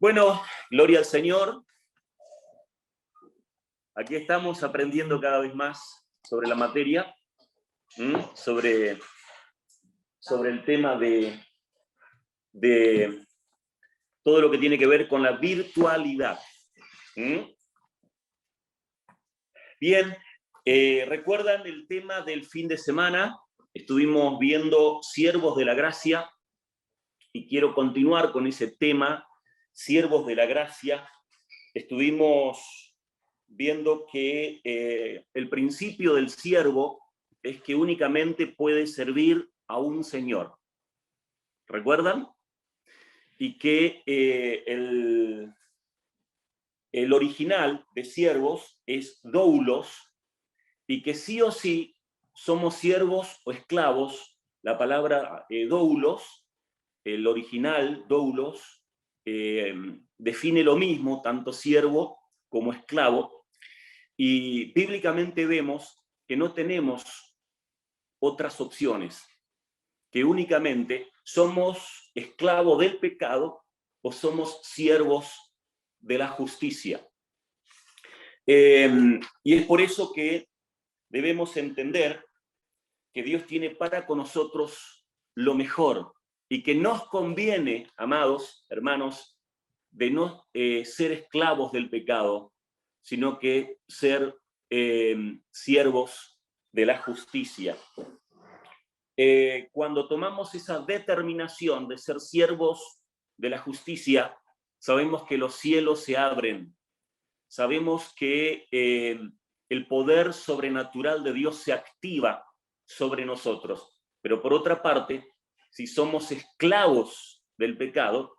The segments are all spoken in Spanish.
Bueno, gloria al Señor. Aquí estamos aprendiendo cada vez más sobre la materia, sobre el tema de todo lo que tiene que ver con la virtualidad. Bien, ¿recuerdan el tema del fin de semana? Estuvimos viendo siervos de la gracia y quiero continuar con ese tema, siervos de la gracia. Estuvimos viendo que el principio del siervo es que únicamente puede servir a un señor. ¿Recuerdan? Y que el original de siervos es doulos, y que sí o sí somos siervos o esclavos. La palabra doulos, el original doulos, define lo mismo, tanto siervo como esclavo. Y bíblicamente vemos que no tenemos otras opciones, que únicamente somos esclavos del pecado o somos siervos de la justicia. Y es por eso que debemos entender que Dios tiene para con nosotros lo mejor y que nos conviene, amados hermanos, de no ser esclavos del pecado, sino que ser siervos de la justicia. Cuando tomamos esa determinación de ser siervos de la justicia, sabemos que los cielos se abren, sabemos que el poder sobrenatural de Dios se activa sobre nosotros. Pero por otra parte, si somos esclavos del pecado,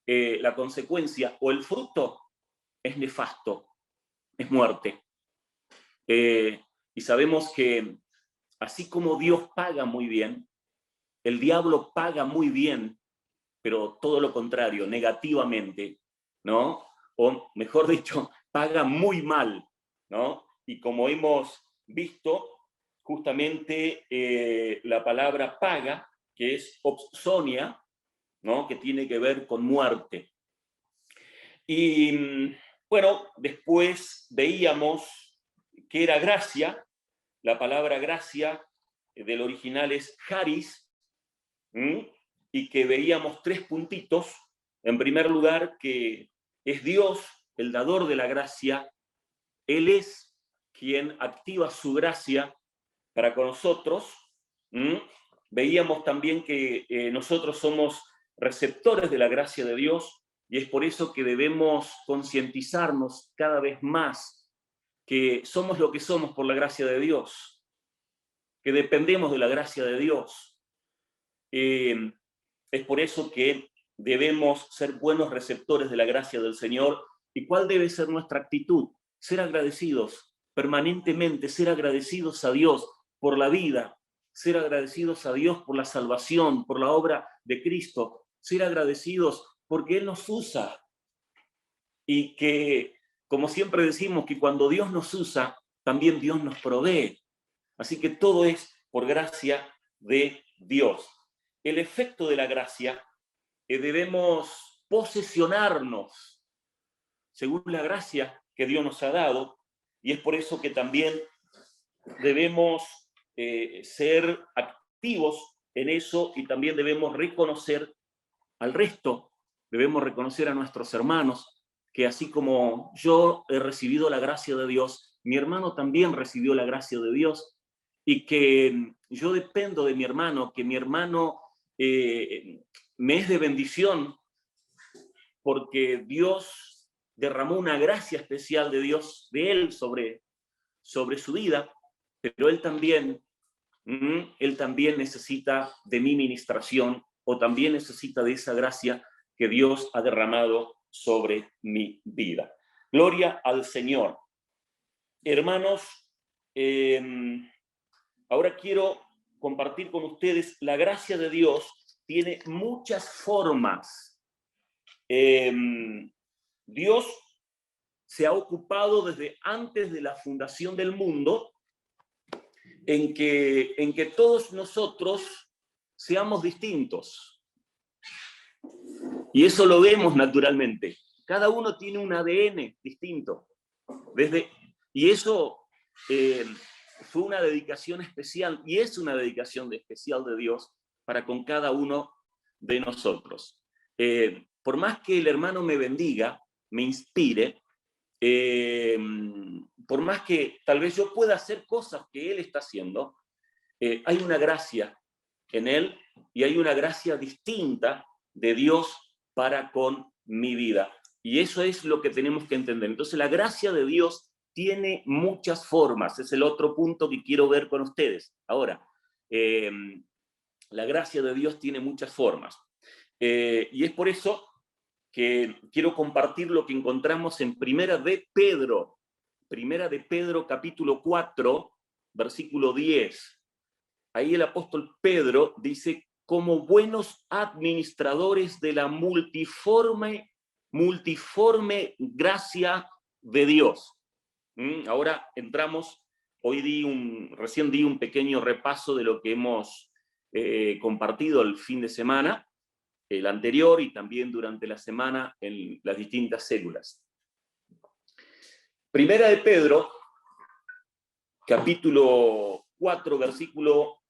la consecuencia o el fruto es nefasto, es muerte. Y sabemos que así como Dios paga muy bien, el diablo paga muy bien, pero todo lo contrario, negativamente, ¿no? O mejor dicho, paga muy mal, ¿no? Y como hemos visto, justamente la palabra paga, que es obsonia, ¿no? Que tiene que ver con muerte. Y bueno, después veíamos que era gracia. La palabra gracia del original es charis, y que veíamos 3 puntitos. En primer lugar, que es Dios el dador de la gracia. Él es quien activa su gracia para con nosotros. Veíamos también que nosotros somos receptores de la gracia de Dios, y es por eso que debemos concientizarnos cada vez más que somos lo que somos por la gracia de Dios, que dependemos de la gracia de Dios. Es por eso que debemos ser buenos receptores de la gracia del Señor. ¿Y cuál debe ser nuestra actitud? Ser agradecidos, permanentemente ser agradecidos a Dios por la vida, ser agradecidos a Dios por la salvación, por la obra de Cristo, ser agradecidos porque Él nos usa. Y que, como siempre decimos, que cuando Dios nos usa, también Dios nos provee. Así que todo es por gracia de Dios. El efecto de la gracia, debemos posesionarnos según la gracia que Dios nos ha dado, y es por eso que también debemos ser activos en eso, y también debemos reconocer al resto, debemos reconocer a nuestros hermanos, que así como yo he recibido la gracia de Dios, mi hermano también recibió la gracia de Dios, y que yo dependo de mi hermano, que mi hermano me es de bendición, porque Dios derramó una gracia especial de Dios, de Él, sobre su vida, pero Él también necesita de mi ministración, o también necesita de esa gracia que Dios ha derramado sobre mi vida. Gloria al Señor. Hermanos, ahora quiero compartir con ustedes la gracia de Dios. Tiene muchas formas. Dios se ha ocupado desde antes de la fundación del mundo en que todos nosotros seamos distintos. Y eso lo vemos naturalmente. Cada uno tiene un ADN distinto. Y eso fue una dedicación especial, y es una dedicación especial de Dios para con cada uno de nosotros. Por más que el hermano me bendiga, me inspire, por más que tal vez yo pueda hacer cosas que él está haciendo, hay una gracia en él y hay una gracia distinta de Dios para con mi vida. Y eso es lo que tenemos que entender. Entonces, la gracia de Dios tiene muchas formas. Es el otro punto que quiero ver con ustedes. Ahora, la gracia de Dios tiene muchas formas. Y es por eso que quiero compartir lo que encontramos en Primera de Pedro capítulo 4, versículo 10. Ahí el apóstol Pedro dice: como buenos administradores de la multiforme gracia de Dios. Ahora entramos, recién di un pequeño repaso de lo que hemos compartido el fin de semana, el anterior y también durante la semana en las distintas células. Primera de Pedro, capítulo 4, versículo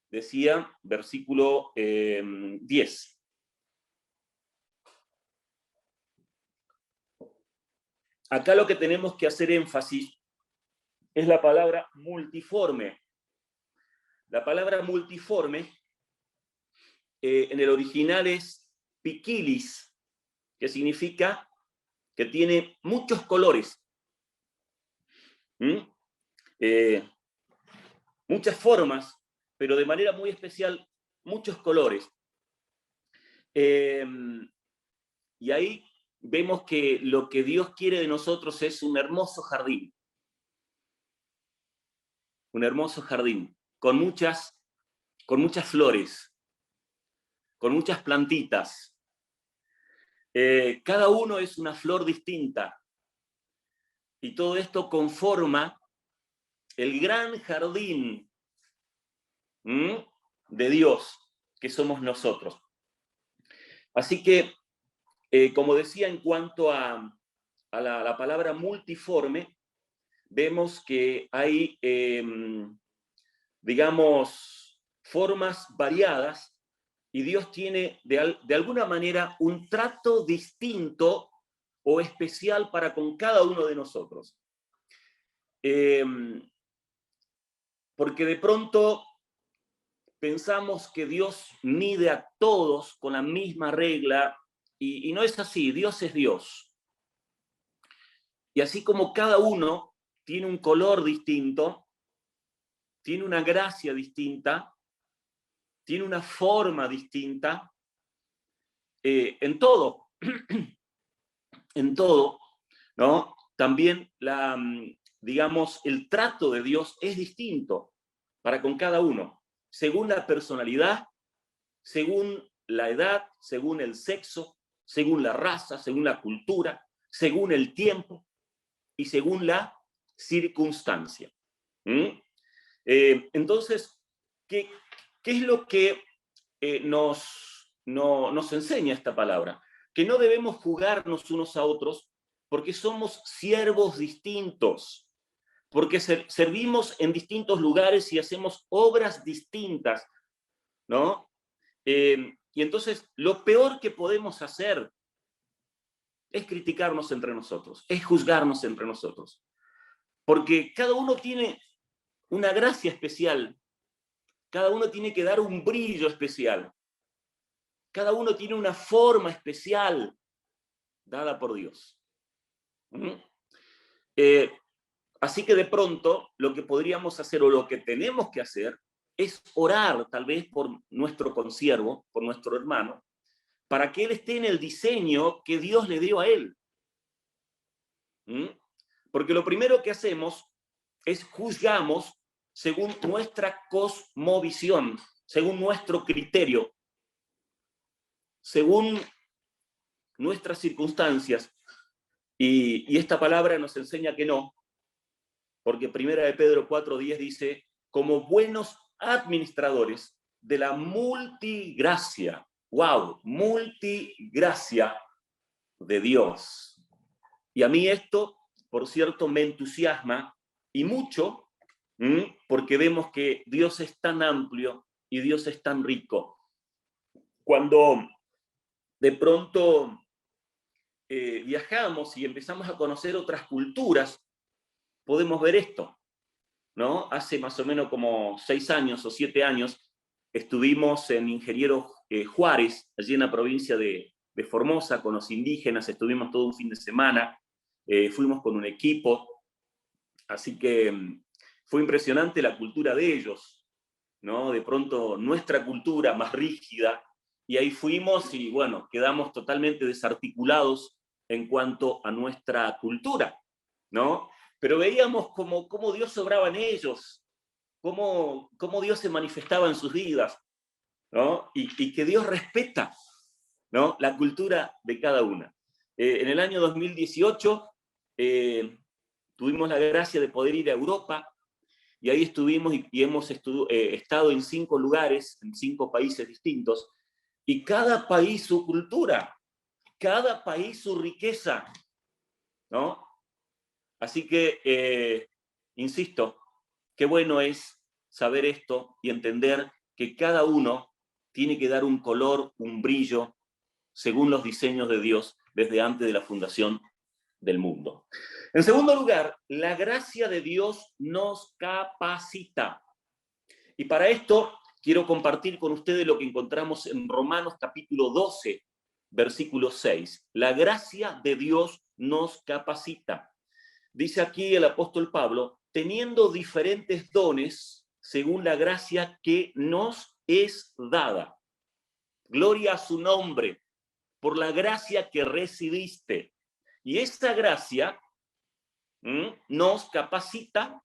10. Acá lo que tenemos que hacer énfasis es la palabra multiforme. La palabra multiforme en el original es piquilis, que significa que tiene muchos colores. Muchas formas, pero de manera muy especial, muchos colores. Y ahí vemos que lo que Dios quiere de nosotros es un hermoso jardín. Un hermoso jardín, con muchas flores, con muchas plantitas. Cada uno es una flor distinta. Y todo esto conforma el gran jardín de Dios que somos nosotros. Así que, como decía, en cuanto a la palabra multiforme, vemos que hay, digamos, formas variadas, y Dios tiene de alguna manera un trato distinto o especial para con cada uno de nosotros. Porque de pronto pensamos que Dios mide a todos con la misma regla, y no es así. Dios es Dios. Y así como cada uno tiene un color distinto, tiene una gracia distinta, tiene una forma distinta, en todo, ¿no? También digamos, el trato de Dios es distinto para con cada uno, según la personalidad, según la edad, según el sexo, según la raza, según la cultura, según el tiempo y según la circunstancia. Entonces, ¿qué es lo que nos enseña esta palabra? Que no debemos jugarnos unos a otros, porque somos siervos distintos, porque servimos en distintos lugares y hacemos obras distintas, ¿no? Y entonces lo peor que podemos hacer es criticarnos entre nosotros, es juzgarnos entre nosotros, porque cada uno tiene una gracia especial, cada uno tiene que dar un brillo especial, cada uno tiene una forma especial dada por Dios. Así que de pronto lo que podríamos hacer, o lo que tenemos que hacer, es orar tal vez por nuestro consiervo, por nuestro hermano, para que él esté en el diseño que Dios le dio a él. Porque lo primero que hacemos es juzgamos según nuestra cosmovisión, según nuestro criterio, según nuestras circunstancias. Y esta palabra nos enseña que no, porque Primera de Pedro 4:10 dice: como buenos administradores de la multigracia ¡Wow! Multigracia de Dios. Y a mí esto, por cierto, me entusiasma y mucho, porque vemos que Dios es tan amplio y Dios es tan rico. Cuando de pronto viajamos y empezamos a conocer otras culturas, podemos ver esto, ¿no? Hace más o menos como 6 años o 7 años estuvimos en Ingeniero Juárez, allí en la provincia de Formosa, con los indígenas, estuvimos todo un fin de semana, fuimos con un equipo, así que fue impresionante la cultura de ellos, ¿no? De pronto nuestra cultura más rígida, y ahí fuimos y bueno, quedamos totalmente desarticulados en cuanto a nuestra cultura, ¿no? Pero veíamos cómo Dios obraba en ellos, cómo Dios se manifestaba en sus vidas, ¿no? Y que Dios respeta, ¿no?, la cultura de cada una. En el año 2018 tuvimos la gracia de poder ir a Europa, y ahí estuvimos y hemos estado en 5 lugares, en 5 países distintos, y cada país su cultura, cada país su riqueza, ¿no? Así que, insisto, qué bueno es saber esto y entender que cada uno tiene que dar un color, un brillo, según los diseños de Dios desde antes de la fundación del mundo. En segundo lugar, la gracia de Dios nos capacita. Y para esto quiero compartir con ustedes lo que encontramos en Romanos capítulo 12, versículo 6. La gracia de Dios nos capacita. Dice aquí el apóstol Pablo, teniendo diferentes dones según la gracia que nos es dada. Gloria a su nombre, por la gracia que recibiste. Y esta gracia nos capacita,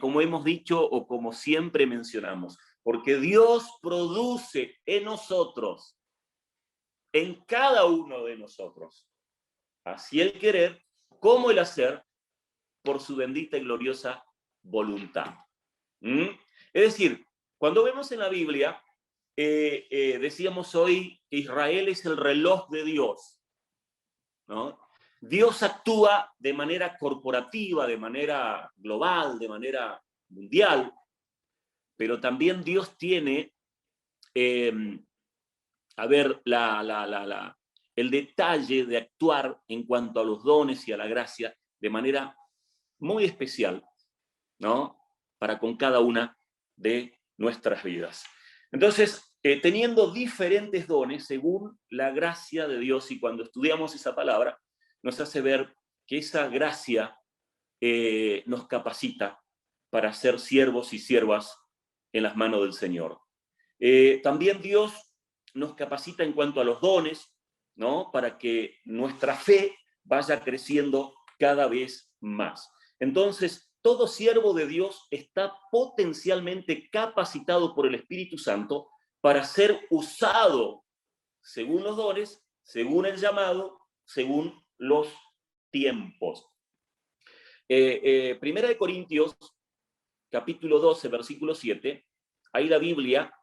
como hemos dicho o como siempre mencionamos, porque Dios produce en nosotros, en cada uno de nosotros, así el querer como el hacer, por su bendita y gloriosa voluntad. Es decir, cuando vemos en la Biblia, decíamos hoy que Israel es el reloj de Dios, ¿no? Dios actúa de manera corporativa, de manera global, de manera mundial, pero también Dios tiene, el detalle de actuar en cuanto a los dones y a la gracia de manera muy especial, ¿no?, para con cada una de nuestras vidas. Entonces, teniendo diferentes dones según la gracia de Dios, y cuando estudiamos esa palabra, nos hace ver que esa gracia nos capacita para ser siervos y siervas en las manos del Señor. También Dios nos capacita en cuanto a los dones, ¿no?, para que nuestra fe vaya creciendo cada vez más. Entonces, todo siervo de Dios está potencialmente capacitado por el Espíritu Santo para ser usado según los dones, según el llamado, según los tiempos. Primera de Corintios, capítulo 12, versículo 7, ahí la Biblia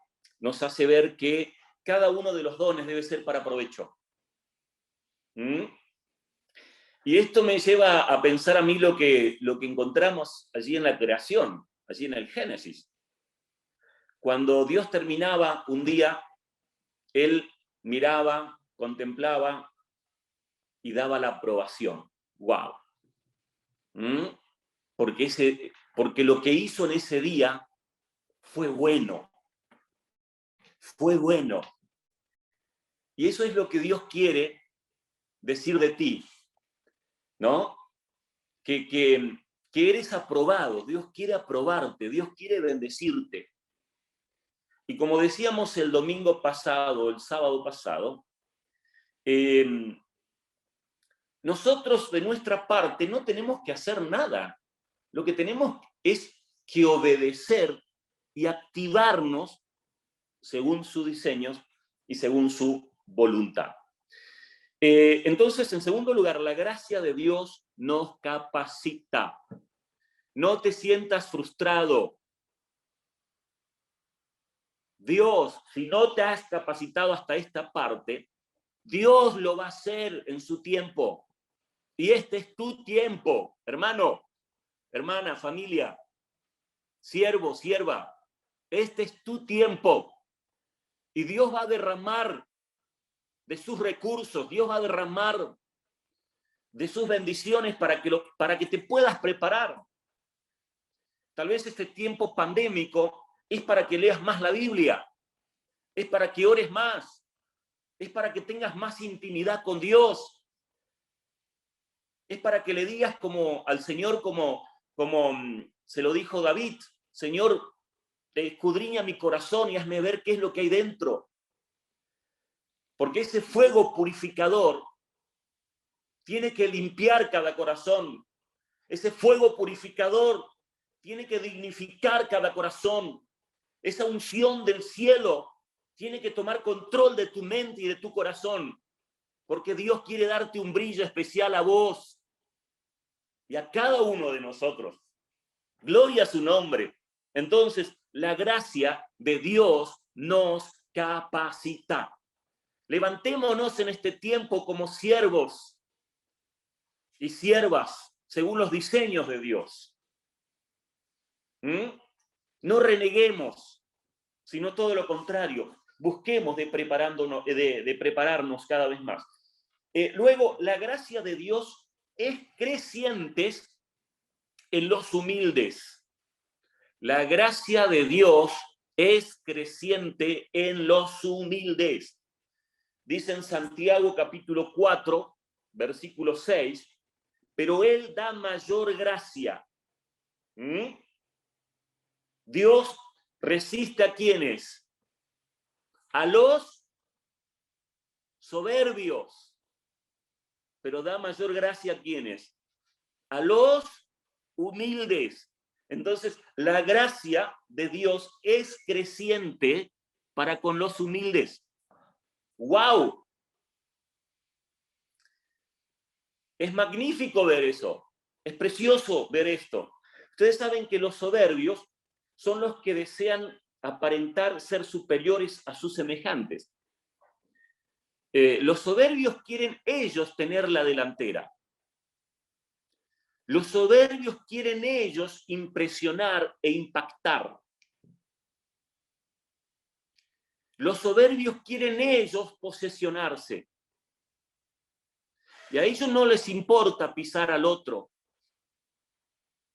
nos hace ver que cada uno de los dones debe ser para provecho. Y esto me lleva a pensar a mí lo que encontramos allí en la creación, allí en el Génesis. Cuando Dios terminaba un día, Él miraba, contemplaba y daba la aprobación. ¡Wow! Porque lo que hizo en ese día fue bueno. Fue bueno. Y eso es lo que Dios quiere decir de ti, ¿no? Que eres aprobado. Dios quiere aprobarte, Dios quiere bendecirte. Y como decíamos el domingo pasado, el sábado pasado, nosotros de nuestra parte no tenemos que hacer nada. Lo que tenemos es que obedecer y activarnos según sus diseños y según su voluntad. Entonces, en segundo lugar, la gracia de Dios nos capacita. No te sientas frustrado. Dios, si no te has capacitado hasta esta parte, Dios lo va a hacer en su tiempo. Y este es tu tiempo, hermano, hermana, familia, siervo, sierva. Este es tu tiempo. Y Dios va a derramar de sus recursos, Dios va a derramar de sus bendiciones para que te puedas preparar. Tal vez este tiempo pandémico es para que leas más la Biblia, es para que ores más, es para que tengas más intimidad con Dios, es para que le digas al Señor como se lo dijo David: Señor, escudriña mi corazón y hazme ver qué es lo que hay dentro. Porque ese fuego purificador tiene que limpiar cada corazón. Ese fuego purificador tiene que dignificar cada corazón. Esa unción del cielo tiene que tomar control de tu mente y de tu corazón, porque Dios quiere darte un brillo especial a vos y a cada uno de nosotros. Gloria a su nombre. Entonces, la gracia de Dios nos capacita. Levantémonos en este tiempo como siervos y siervas, según los diseños de Dios. No reneguemos, sino todo lo contrario. Busquemos de prepararnos cada vez más. Luego, la gracia de Dios es creciente en los humildes. La gracia de Dios es creciente en los humildes. Dice en Santiago capítulo 4, versículo 6, pero Él da mayor gracia. Dios resiste a ¿quiénes? A los soberbios, pero da mayor gracia a ¿quiénes? A los humildes. Entonces, la gracia de Dios es creciente para con los humildes. ¡Wow! Es magnífico ver eso. Es precioso ver esto. Ustedes saben que los soberbios son los que desean aparentar ser superiores a sus semejantes. Los soberbios quieren ellos tener la delantera. Los soberbios quieren ellos impresionar e impactar. Los soberbios quieren ellos posesionarse. Y a ellos no les importa pisar al otro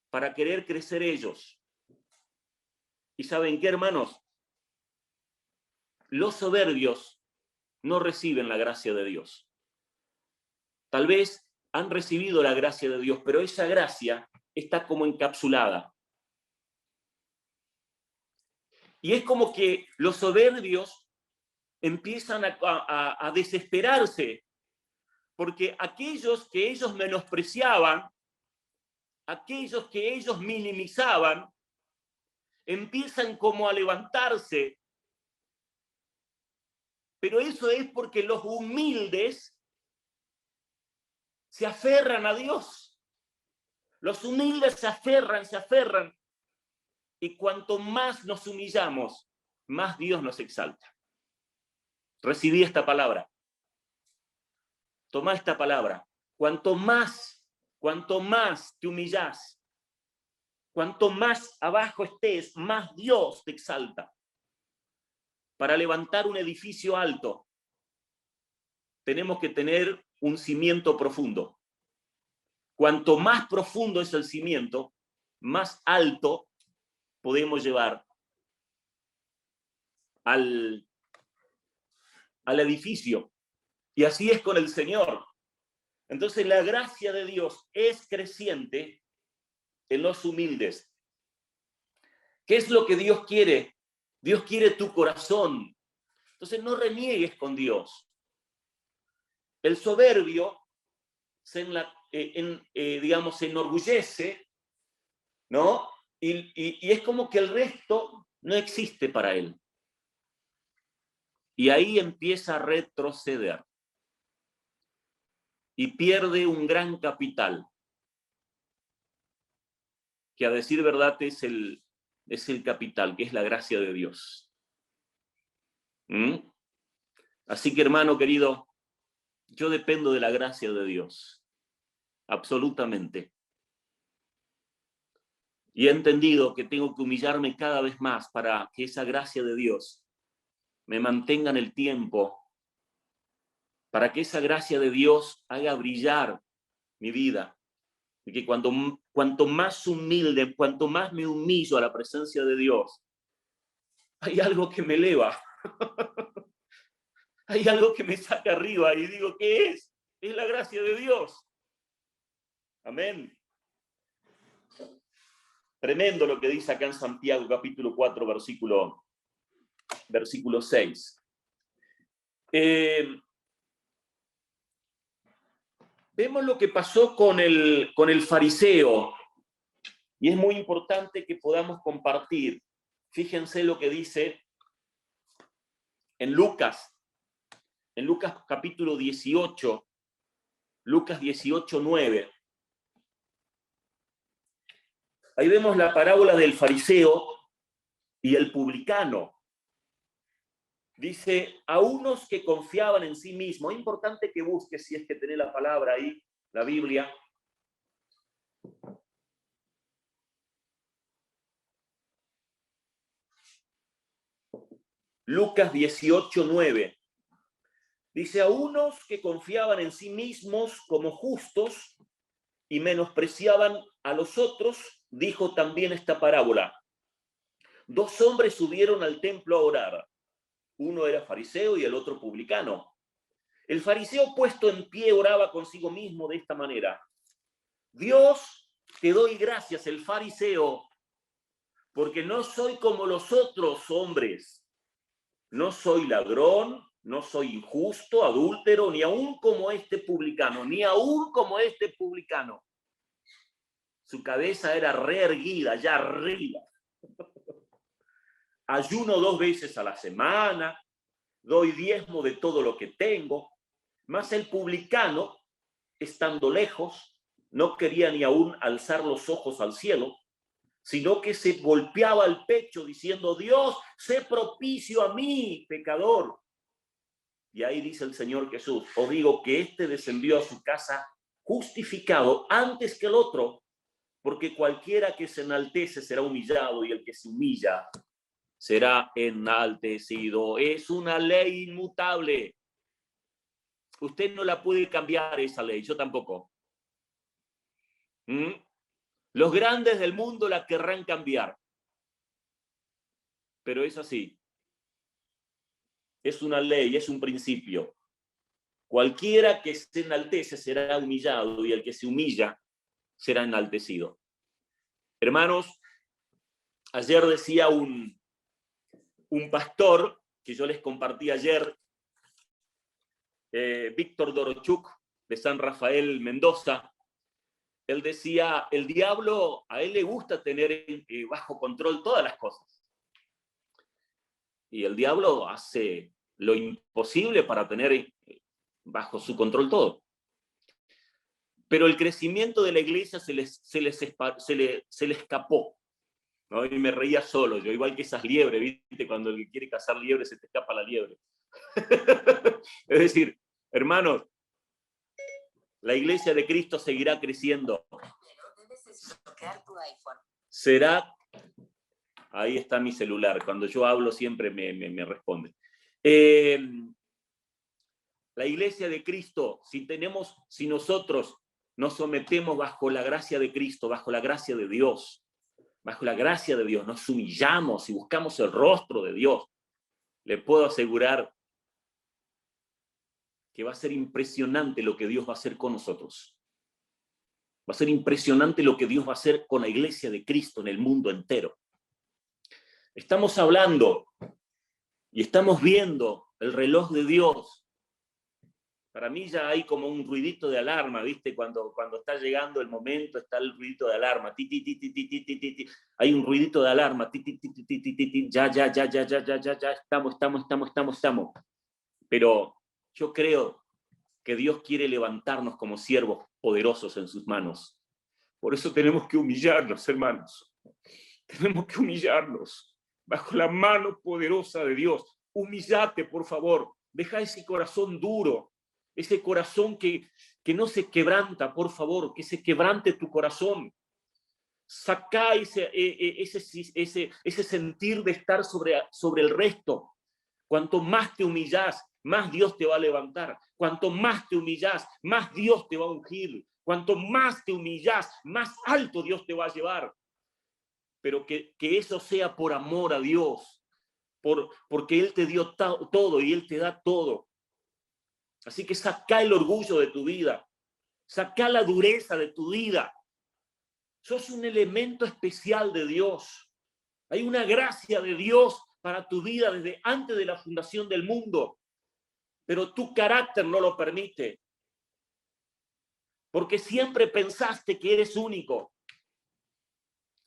para querer crecer ellos. ¿Y saben qué, hermanos? Los soberbios no reciben la gracia de Dios. Tal vez han recibido la gracia de Dios, pero esa gracia está como encapsulada. Y es como que los soberbios empiezan a desesperarse, porque aquellos que ellos menospreciaban, aquellos que ellos minimizaban, empiezan como a levantarse. Pero eso es porque los humildes se aferran a Dios. Los humildes se aferran. Y cuanto más nos humillamos, más Dios nos exalta. Recibí esta palabra. Toma esta palabra. Cuanto más te humillas, cuanto más abajo estés, más Dios te exalta. Para levantar un edificio alto, tenemos que tener un cimiento profundo. Cuanto más profundo es el cimiento, más alto podemos llevar al edificio. Y así es con el Señor. Entonces la gracia de Dios es creciente en los humildes. ¿Qué es lo que Dios quiere? Dios quiere tu corazón. Entonces no reniegues con Dios. El soberbio se enorgullece, ¿no? Y es como que el resto no existe para él. Y ahí empieza a retroceder. Y pierde un gran capital, que a decir verdad es el capital, que es la gracia de Dios. ¿Mm? Así que, hermano querido, yo dependo de la gracia de Dios, absolutamente. Y he entendido que tengo que humillarme cada vez más para que esa gracia de Dios me mantenga en el tiempo, para que esa gracia de Dios haga brillar mi vida. Y que cuanto más humilde, cuanto más me humillo a la presencia de Dios, hay algo que me eleva, hay algo que me saca arriba y digo, ¿qué es? Es la gracia de Dios. Amén. Tremendo lo que dice acá en Santiago, capítulo 4, versículo 6. Vemos lo que pasó con el fariseo, y es muy importante que podamos compartir. Fíjense lo que dice en Lucas capítulo 18, Lucas 18, 9. Ahí vemos la parábola del fariseo y el publicano. Dice, a unos que confiaban en sí mismos. Es importante que busques, si es que tenés la palabra ahí, la Biblia. Lucas 18, 9. Dice, a unos que confiaban en sí mismos como justos y menospreciaban a los otros, dijo también esta parábola. Dos hombres subieron al templo a orar. Uno era fariseo y el otro publicano. El fariseo, puesto en pie, oraba consigo mismo de esta manera. Dios, te doy gracias, el fariseo, porque no soy como los otros hombres. No soy ladrón, no soy injusto, adúltero, ni aún como este publicano, ni aún como este publicano. Su cabeza era reerguida, allá arriba. Ayuno 2 veces a la semana, doy diezmo de todo lo que tengo. Mas el publicano, estando lejos, no quería ni aún alzar los ojos al cielo, sino que se golpeaba el pecho diciendo, Dios, sé propicio a mí, pecador. Y ahí dice el Señor Jesús, os digo que este descendió a su casa justificado antes que el otro, porque cualquiera que se enaltece será humillado y el que se humilla será enaltecido. Es una ley inmutable. Usted no la puede cambiar esa ley, yo tampoco. Los grandes del mundo la querrán cambiar, pero es así. Es una ley, es un principio. Cualquiera que se enaltece será humillado y el que se humilla será enaltecido. Hermanos, ayer decía un pastor que yo les compartí ayer, Víctor Dorochuk, de San Rafael, Mendoza. Él decía, el diablo, a él le gusta tener bajo control todas las cosas. Y el diablo hace lo imposible para tener bajo su control todo. Pero el crecimiento de la iglesia se le escapó, ¿no? Y me reía solo, yo igual que esas liebres, ¿viste? Cuando el que quiere cazar liebre se te escapa la liebre. Es decir, hermanos, la iglesia de Cristo seguirá creciendo. Será, ahí está mi celular, cuando yo hablo siempre me responde. La iglesia de Cristo, si nosotros nos sometemos bajo la gracia de Cristo, bajo la gracia de Dios, nos humillamos y buscamos el rostro de Dios, le puedo asegurar que va a ser impresionante lo que Dios va a hacer con nosotros. Va a ser impresionante lo que Dios va a hacer con la iglesia de Cristo en el mundo entero. Estamos hablando y estamos viendo el reloj de Dios. Para mí ya hay como un ruidito de alarma, ¿viste? Cuando está llegando el momento, está el ruidito de alarma. Ti, ti, ti, ti, ti, ti, ti, ti. Hay un ruidito de alarma. Ti, ti, ti, ti, ti, ti, ti. Ya. Estamos. Pero yo creo que Dios quiere levantarnos como siervos poderosos en sus manos. Por eso tenemos que humillarnos, hermanos. Tenemos que humillarnos bajo la mano poderosa de Dios. Humillate, por favor. Deja ese corazón duro, ese corazón que no se quebranta, por favor, que se quebrante tu corazón. Sacá ese sentir de estar sobre el resto. Cuanto más te humillás, más Dios te va a levantar. Cuanto más te humillás, más Dios te va a ungir. Cuanto más te humillás, más alto Dios te va a llevar. Pero que eso sea por amor a Dios, porque Él te dio todo y Él te da todo. Así que saca el orgullo de tu vida, saca la dureza de tu vida. Sos un elemento especial de Dios. Hay una gracia de Dios para tu vida desde antes de la fundación del mundo, pero tu carácter no lo permite, porque siempre pensaste que eres único.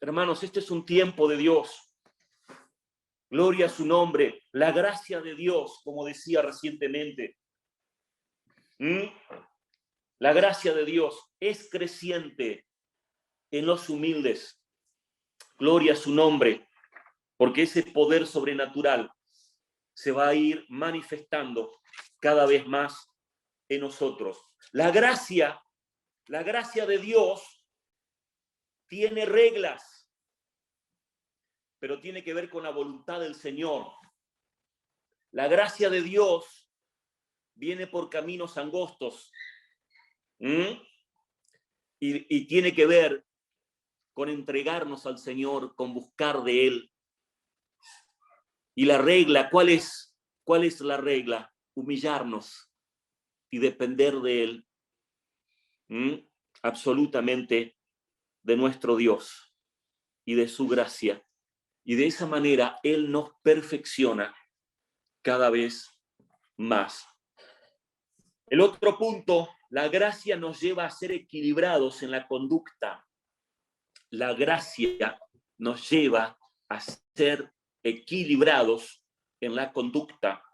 Hermanos, este es un tiempo de Dios. Gloria a su nombre, la gracia de Dios, como decía recientemente. La gracia de Dios es creciente en los humildes. Gloria a su nombre, porque ese poder sobrenatural se va a ir manifestando cada vez más en nosotros. La gracia de Dios tiene reglas, pero tiene que ver con la voluntad del Señor. La gracia de Dios viene por caminos angostos y tiene que ver con entregarnos al Señor, con buscar de Él. Y la regla, ¿cuál es la regla? Humillarnos y depender de Él, absolutamente de nuestro Dios y de su gracia. Y de esa manera Él nos perfecciona cada vez más. El otro punto, la gracia nos lleva a ser equilibrados en la conducta. La gracia nos lleva a ser equilibrados en la conducta.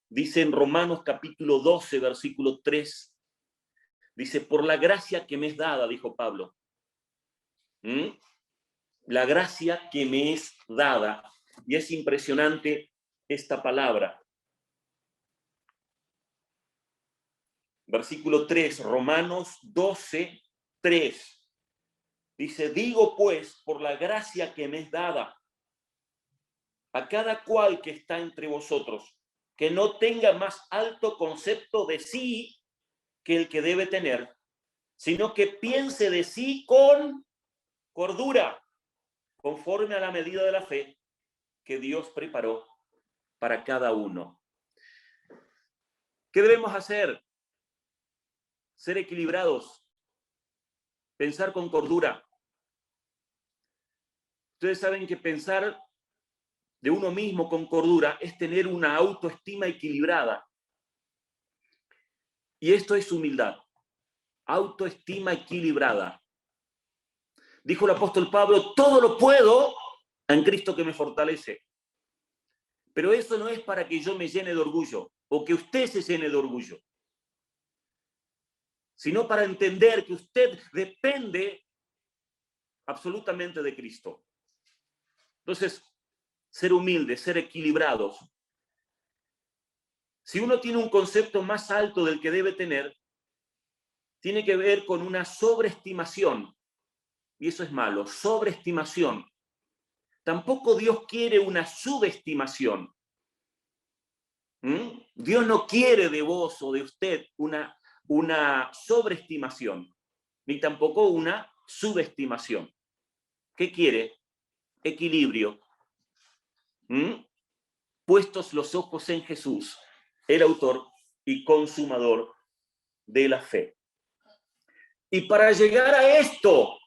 Dice en Romanos capítulo 12, versículo 3, dice, por la gracia que me es dada, dijo Pablo. La gracia que me es dada. Y es impresionante esta palabra. Versículo 3, Romanos 12, 3. Dice, digo pues, por la gracia que me es dada, a cada cual que está entre vosotros, que no tenga más alto concepto de sí que el que debe tener, sino que piense de sí con cordura, conforme a la medida de la fe que Dios preparó para cada uno. ¿Qué debemos hacer? Ser equilibrados, pensar con cordura. Ustedes saben que pensar de uno mismo con cordura es tener una autoestima equilibrada. Y esto es humildad, autoestima equilibrada. Dijo el apóstol Pablo, todo lo puedo en Cristo que me fortalece. Pero eso no es para que yo me llene de orgullo o que usted se llene de orgullo, sino para entender que usted depende absolutamente de Cristo. Entonces, ser humildes, ser equilibrados. Si uno tiene un concepto más alto del que debe tener, tiene que ver con una sobreestimación. Y eso es malo, sobreestimación. Tampoco Dios quiere una subestimación. Dios no quiere de vos o de usted una sobreestimación, ni tampoco una subestimación. ¿Qué quiere? Equilibrio. Puestos los ojos en Jesús, el autor y consumador de la fe. Y para llegar a esto,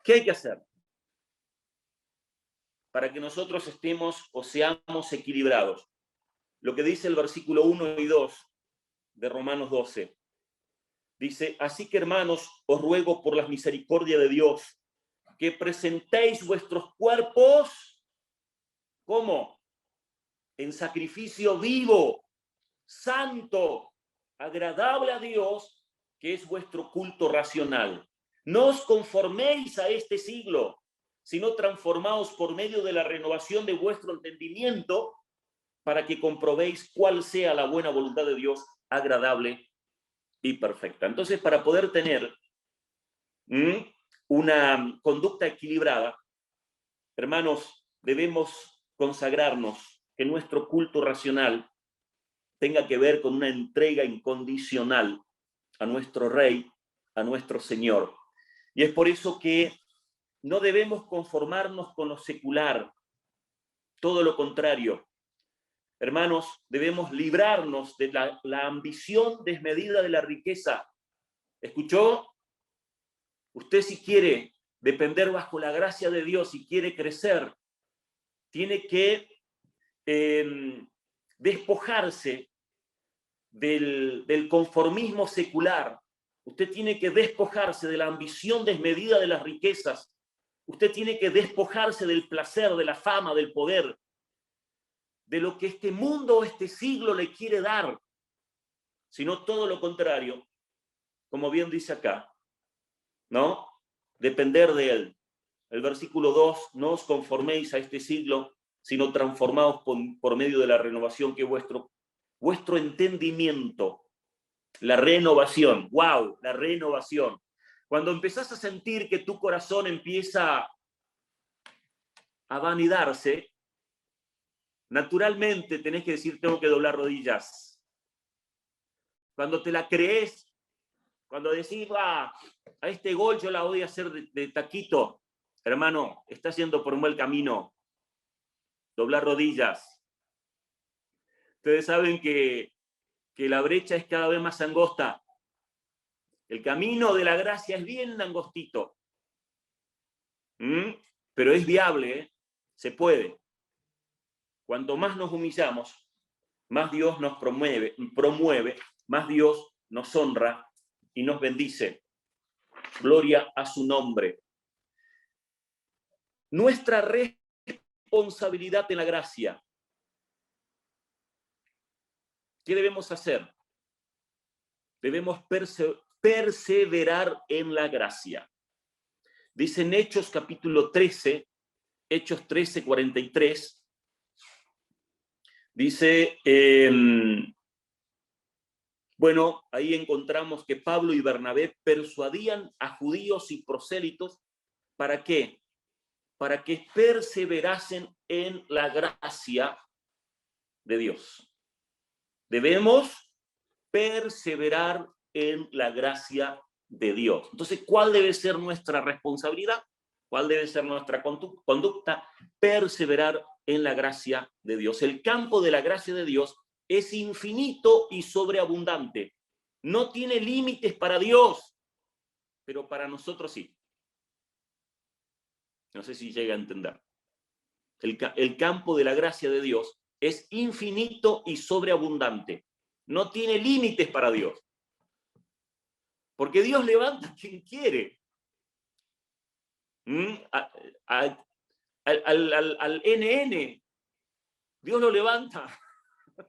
¿qué hay que hacer? Para que nosotros estemos o seamos equilibrados. Lo que dice el versículo 1 y 2 de Romanos 12. Dice, así que hermanos, os ruego por la misericordia de Dios, que presentéis vuestros cuerpos, ¿cómo? En sacrificio vivo, santo, agradable a Dios, que es vuestro culto racional. No os conforméis a este siglo, sino transformaos por medio de la renovación de vuestro entendimiento, para que comprobéis cuál sea la buena voluntad de Dios, agradable y perfecta. Entonces, para poder tener una conducta equilibrada, hermanos, debemos consagrarnos, que nuestro culto racional tenga que ver con una entrega incondicional a nuestro Rey, a nuestro Señor. Y es por eso que no debemos conformarnos con lo secular, todo lo contrario. Hermanos, debemos librarnos de la ambición desmedida de la riqueza. ¿Escuchó? Usted, si quiere depender bajo la gracia de Dios, si quiere crecer, tiene que despojarse del conformismo secular. Usted tiene que despojarse de la ambición desmedida de las riquezas. Usted tiene que despojarse del placer, de la fama, del poder, de lo que este mundo, este siglo le quiere dar, sino todo lo contrario, como bien dice acá, ¿no? Depender de él. El versículo 2, no os conforméis a este siglo, sino transformaos por medio de la renovación que vuestro entendimiento, la renovación, wow, la renovación. Cuando empezás a sentir que tu corazón empieza a vanidarse, naturalmente tenés que decir, tengo que doblar rodillas. Cuando te la crees, cuando decís, a este gol yo la voy a hacer de taquito, hermano, estás yendo por un mal camino. Doblar rodillas. Ustedes saben que la brecha es cada vez más angosta. El camino de la gracia es bien angostito. Pero es viable, ¿eh? Se puede. Cuanto más nos humillamos, más Dios nos promueve, más Dios nos honra y nos bendice. Gloria a su nombre. Nuestra responsabilidad en la gracia. ¿Qué debemos hacer? Debemos perseverar en la gracia. Dice en Hechos capítulo 13, Hechos 13, 43, dice, bueno, ahí encontramos que Pablo y Bernabé persuadían a judíos y prosélitos, ¿para qué? Para que perseverasen en la gracia de Dios. Debemos perseverar en la gracia de Dios. Entonces, ¿cuál debe ser nuestra responsabilidad? ¿Cuál debe ser nuestra conducta? Perseverar en la gracia de Dios. El campo de la gracia de Dios es infinito y sobreabundante. No tiene límites para Dios, pero para nosotros sí. No sé si llega a entender. El campo de la gracia de Dios es infinito y sobreabundante. No tiene límites para Dios. Porque Dios levanta a quien quiere. Al NN, Dios lo levanta.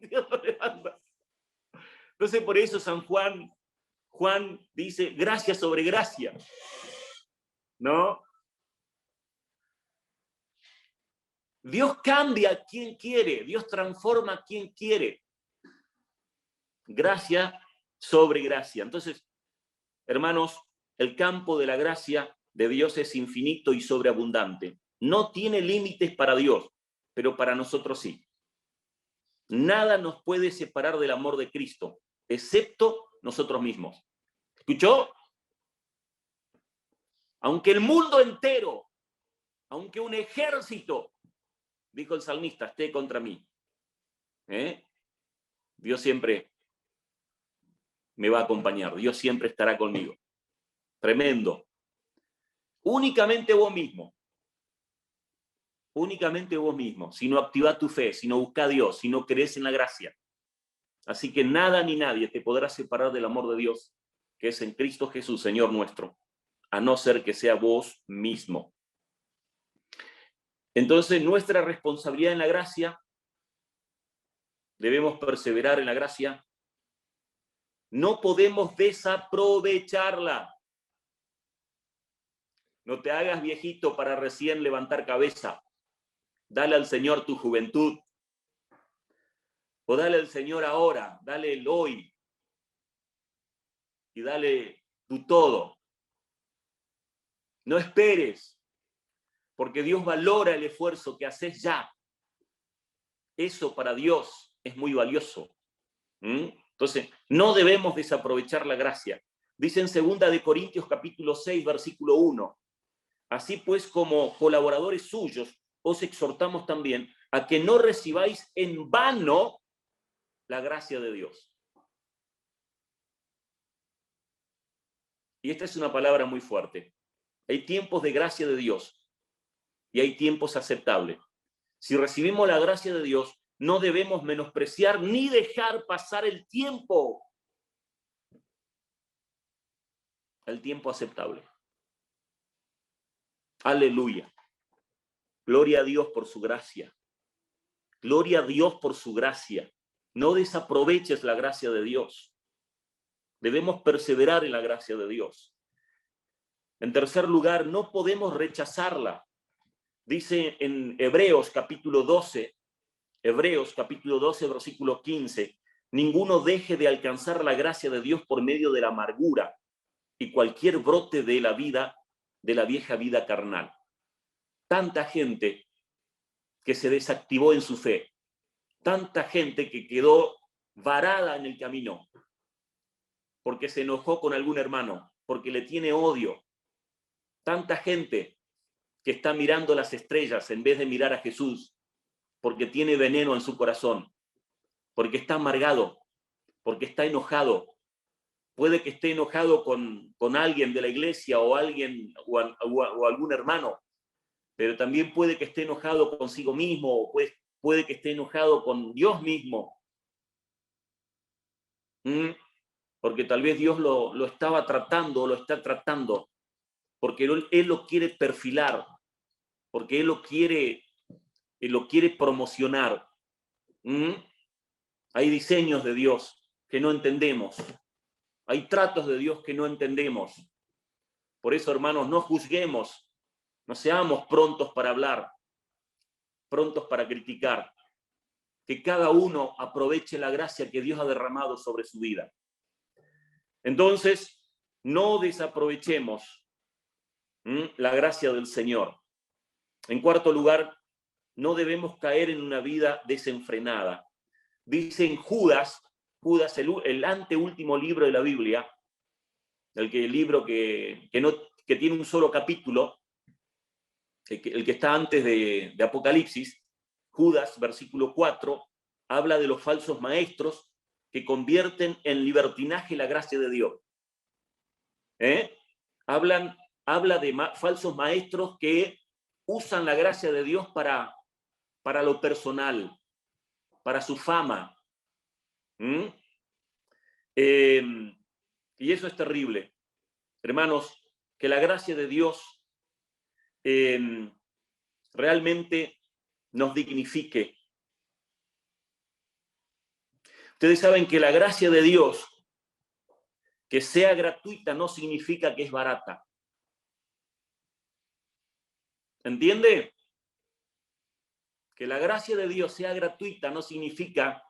Dios lo levanta. Entonces, por eso San Juan dice gracia sobre gracia. ¿No? Dios cambia a quien quiere. Dios transforma a quien quiere. Gracia sobre gracia. Entonces, hermanos, el campo de la gracia de Dios es infinito y sobreabundante. No tiene límites para Dios, pero para nosotros sí. Nada nos puede separar del amor de Cristo, excepto nosotros mismos. ¿Escuchó? Aunque el mundo entero, aunque un ejército, dijo el salmista, esté contra mí, Dios siempre me va a acompañar, Dios siempre estará conmigo. Tremendo. Únicamente vos mismo, si no activás tu fe, si no buscas a Dios, si no crees en la gracia. Así que nada ni nadie te podrá separar del amor de Dios, que es en Cristo Jesús, Señor nuestro, a no ser que sea vos mismo. Entonces, nuestra responsabilidad en la gracia, debemos perseverar en la gracia, no podemos desaprovecharla. No te hagas viejito para recién levantar cabeza. Dale al Señor tu juventud. O dale al Señor ahora, dale el hoy. Y dale tu todo. No esperes, porque Dios valora el esfuerzo que haces ya. Eso para Dios es muy valioso. Entonces, no debemos desaprovechar la gracia. Dice en 2 Corintios capítulo 6, versículo 1. Así pues, como colaboradores suyos, os exhortamos también a que no recibáis en vano la gracia de Dios. Y esta es una palabra muy fuerte. Hay tiempos de gracia de Dios y hay tiempos aceptables. Si recibimos la gracia de Dios, no debemos menospreciar ni dejar pasar el tiempo aceptable. Aleluya. Gloria a Dios por su gracia. Gloria a Dios por su gracia. No desaproveches la gracia de Dios. Debemos perseverar en la gracia de Dios. En tercer lugar, no podemos rechazarla. Dice en Hebreos capítulo 12, versículo 15, ninguno deje de alcanzar la gracia de Dios por medio de la amargura y cualquier brote de la vida, de la vieja vida carnal. Tanta gente que se desactivó en su fe, tanta gente que quedó varada en el camino porque se enojó con algún hermano, porque le tiene odio. Tanta gente que está mirando las estrellas en vez de mirar a Jesús, porque tiene veneno en su corazón, porque está amargado, porque está enojado. Puede que esté enojado con alguien de la iglesia o alguien o algún hermano, pero también puede que esté enojado consigo mismo, o puede que esté enojado con Dios mismo. Porque tal vez Dios lo estaba tratando o lo está tratando, porque Él lo quiere perfilar, porque Él lo quiere promocionar. Hay diseños de Dios que no entendemos. Hay tratos de Dios que no entendemos. Por eso, hermanos, no juzguemos, no seamos prontos para hablar, prontos para criticar. Que cada uno aproveche la gracia que Dios ha derramado sobre su vida. Entonces, no desaprovechemos la gracia del Señor. En cuarto lugar, no debemos caer en una vida desenfrenada. Dice en Judas, el anteúltimo libro de la Biblia, el libro que tiene un solo capítulo, el que está antes de Apocalipsis, Judas, versículo 4, habla de los falsos maestros que convierten en libertinaje la gracia de Dios. Habla de falsos maestros que usan la gracia de Dios para lo personal, para su fama. Y eso es terrible. Hermanos, que la gracia de Dios realmente nos dignifique. Ustedes saben que la gracia de Dios, que sea gratuita, no significa que es barata. ¿Entiende? Que la gracia de Dios sea gratuita no significa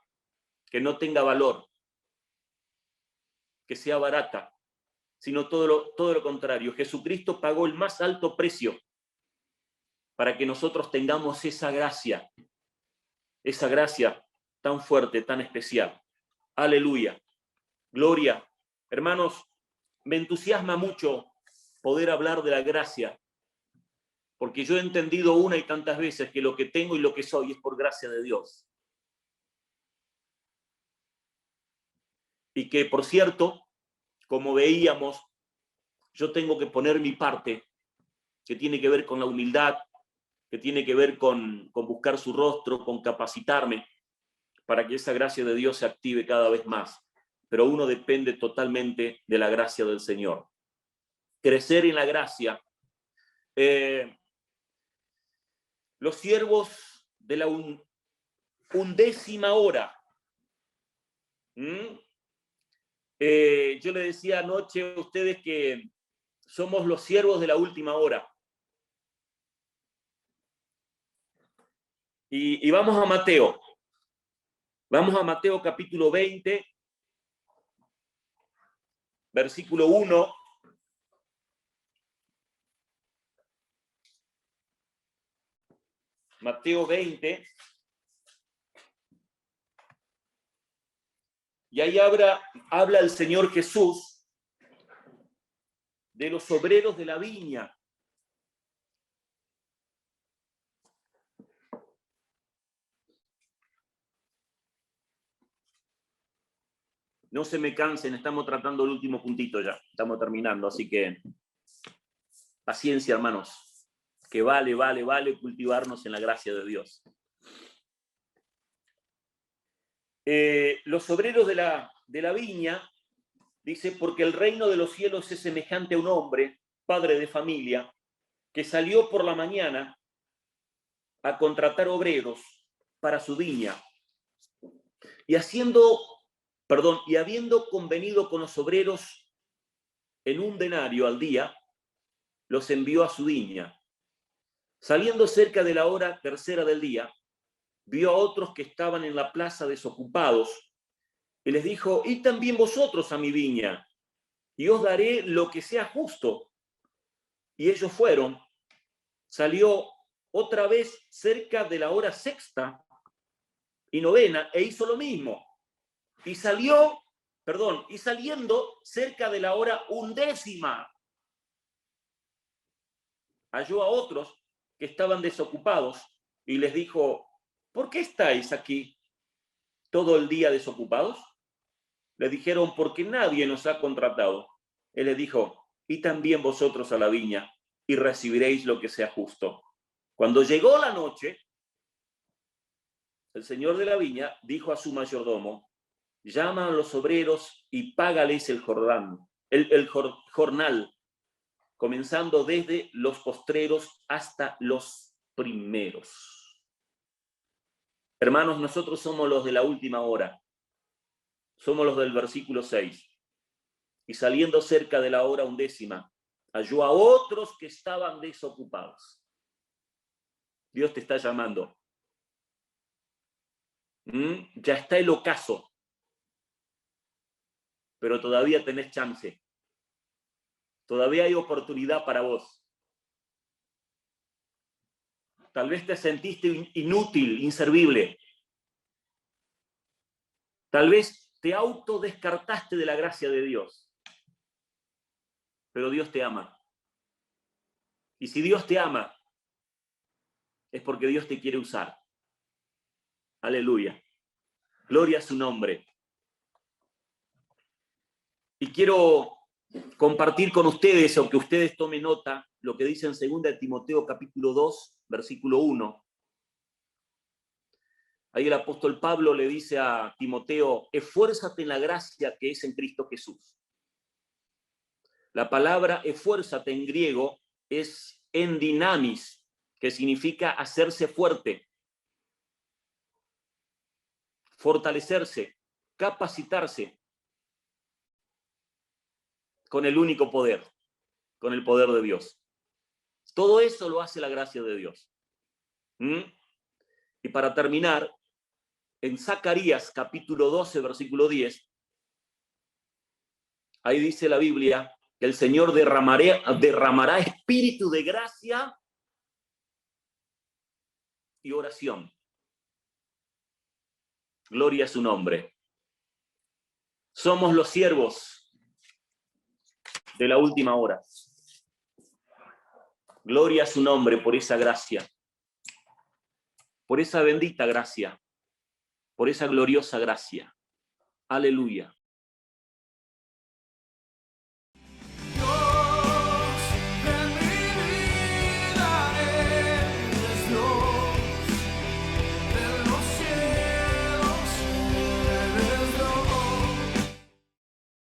que no tenga valor, que sea barata, sino todo lo contrario. Jesucristo pagó el más alto precio para que nosotros tengamos esa gracia tan fuerte, tan especial. Aleluya. Gloria. Hermanos, me entusiasma mucho poder hablar de la gracia, porque yo he entendido una y tantas veces que lo que tengo y lo que soy es por gracia de Dios. Y que, por cierto, como veíamos, yo tengo que poner mi parte, que tiene que ver con la humildad, que tiene que ver con buscar su rostro, con capacitarme, para que esa gracia de Dios se active cada vez más. Pero uno depende totalmente de la gracia del Señor. Crecer en la gracia. Los siervos de la undécima hora. Yo le decía anoche a ustedes que Somos los siervos de la última hora. Y vamos a Mateo. Vamos a Mateo capítulo 20, versículo 1. Mateo 20. Y ahí habla el Señor Jesús de los obreros de la viña. No se me cansen, estamos tratando el último puntito ya. Estamos terminando, así que paciencia, hermanos, que vale cultivarnos en la gracia de Dios. Los obreros de la viña, dice, porque el reino de los cielos es semejante a un hombre, padre de familia, que salió por la mañana a contratar obreros para su viña. Y habiendo convenido con los obreros en 1 denario al día, los envió a su viña. Saliendo cerca de la hora tercera del día, vio a otros que estaban en la plaza desocupados y les dijo: id también vosotros a mi viña, y os daré lo que sea justo. Y ellos fueron. Salió otra vez cerca de la hora sexta y novena e hizo lo mismo. Y saliendo cerca de la hora 11ª, halló a otros que estaban desocupados y les dijo: ¿por qué estáis aquí todo el día desocupados? Le dijeron: porque nadie nos ha contratado. Él les dijo: y también vosotros a la viña, y recibiréis lo que sea justo. Cuando llegó la noche, el señor de la viña dijo a su mayordomo: llama a los obreros y págales el jornal, comenzando desde los postreros hasta los primeros. Hermanos, nosotros somos los de la última hora. Somos los del versículo 6. Y saliendo cerca de la hora 11ª, halló a otros que estaban desocupados. Dios te está llamando. Ya está el ocaso, pero todavía tenés chance. Todavía hay oportunidad para vos. Tal vez te sentiste inútil, inservible. Tal vez te autodescartaste de la gracia de Dios. Pero Dios te ama. Y si Dios te ama, es porque Dios te quiere usar. Aleluya. Gloria a su nombre. Y quiero compartir con ustedes, o que ustedes tomen nota, lo que dice en 2 Timoteo capítulo 2, versículo 1. Ahí el apóstol Pablo le dice a Timoteo: esfuérzate en la gracia que es en Cristo Jesús. La palabra esfuérzate en griego es endinamis, que significa hacerse fuerte, fortalecerse, capacitarse con el único poder, con el poder de Dios. Todo eso lo hace la gracia de Dios. Y para terminar, en Zacarías capítulo 12, versículo 10, ahí dice la Biblia que el Señor derramará espíritu de gracia y oración. Gloria a su nombre. Somos los siervos de la última hora. Gloria a su nombre por esa gracia, por esa bendita gracia, por esa gloriosa gracia. Aleluya.